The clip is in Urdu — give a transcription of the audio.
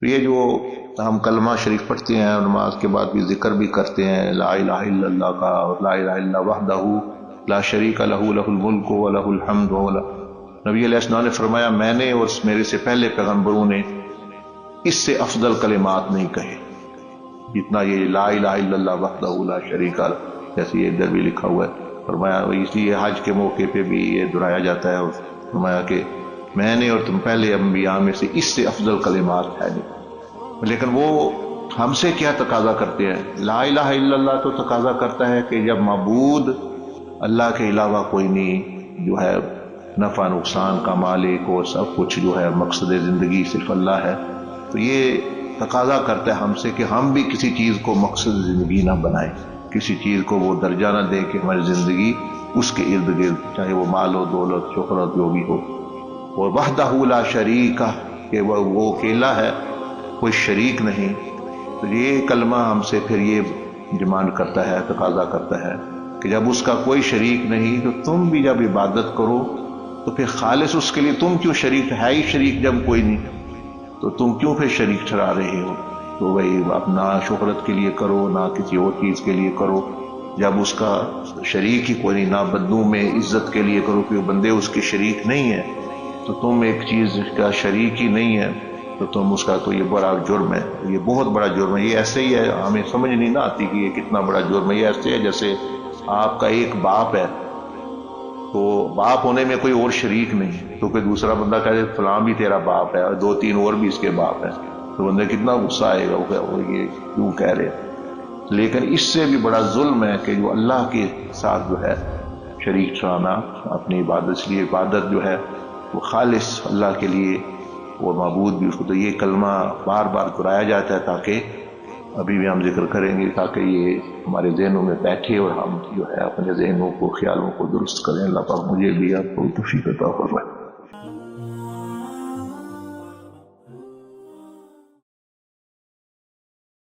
یہ جو ہم کلمہ شریف پڑھتے ہیں اور نماز کے بعد بھی ذکر بھی کرتے ہیں لا الہ الا اللہ کا، اور لا الہ الا وحدہ لا شریک لہ لہ الملک و لہ الحمد نبی علیہ السلام نے فرمایا میں نے اور میرے سے پہلے پیغمبروں نے اس سے افضل کلمات نہیں کہے جتنا یہ لا الہ الا اللہ وحدہ لا شریک لہ، جیسے یہ ادھر بھی لکھا ہوا ہے۔ فرمایا اسی لیے حج کے موقع پہ بھی یہ دہرایا جاتا ہے، اور فرمایا کہ میں نے اور تم پہلے انبیاء میں سے اس سے افضل کلمات ہے نہیں۔ لیکن وہ ہم سے کیا تقاضا کرتے ہیں؟ لا الہ الا اللہ تو تقاضا کرتا ہے کہ جب معبود اللہ کے علاوہ کوئی نہیں، جو ہے نفع نقصان کا مالک اور سب کچھ جو ہے مقصد زندگی صرف اللہ ہے، تو یہ تقاضا کرتا ہے ہم سے کہ ہم بھی کسی چیز کو مقصد زندگی نہ بنائیں، کسی چیز کو وہ درجہ نہ دے کہ ہماری زندگی اس کے ارد گرد، چاہے وہ مال و دولت شہرت جو بھی ہو۔ اور وحدہ لا شریک کہ وہ اکیلا ہے، کوئی شریک نہیں۔ تو یہ کلمہ ہم سے پھر یہ ڈیمانڈ کرتا ہے، تقاضا کرتا ہے کہ جب اس کا کوئی شریک نہیں تو تم بھی جب عبادت کرو تو پھر خالص اس کے لیے تم کیوں شریک، ہے ہی شریک جب کوئی نہیں تو تم کیوں پھر شریک ٹھہرا رہے ہو؟ تو بھائی اب نہ شہرت کے لیے کرو نہ کسی اور چیز کے لیے کرو، جب اس کا شریک ہی کوئی نہیں، نہ بدوں میں عزت کے لیے کرو کہ بندے اس کے شریک نہیں ہیں، تو تم ایک چیز کا شریک ہی نہیں ہے تو تم اس کا تو یہ بڑا جرم ہے، یہ بہت بڑا جرم ہے۔ یہ ایسے ہی ہے، ہمیں سمجھ نہیں نہ آتی کہ یہ کتنا بڑا جرم ہے۔ یہ ایسے ہے جیسے آپ کا ایک باپ ہے تو باپ ہونے میں کوئی اور شریک نہیں، تو کوئی دوسرا بندہ کہے فلاں بھی تیرا باپ ہے اور دو تین اور بھی اس کے باپ ہیں، تو بندے کتنا غصہ آئے گا، وہ یہ کیوں کہہ رہے ہیں۔ لیکن اس سے بھی بڑا ظلم ہے کہ جو اللہ کے ساتھ جو ہے شریک ٹھہرانا اپنی عبادت، اس لیے عبادت جو ہے وہ خالص اللہ کے لیے، وہ معبود بھی اس کو۔ تو یہ کلمہ بار بار دہرایا جاتا ہے تاکہ ابھی بھی ہم ذکر کریں گے تاکہ یہ ہمارے ذہنوں میں بیٹھے اور ہم جو ہے اپنے ذہنوں کو خیالوں کو درست کریں۔ اللہ پاک مجھے بھی آپ کو توفیق عطا فرمائے۔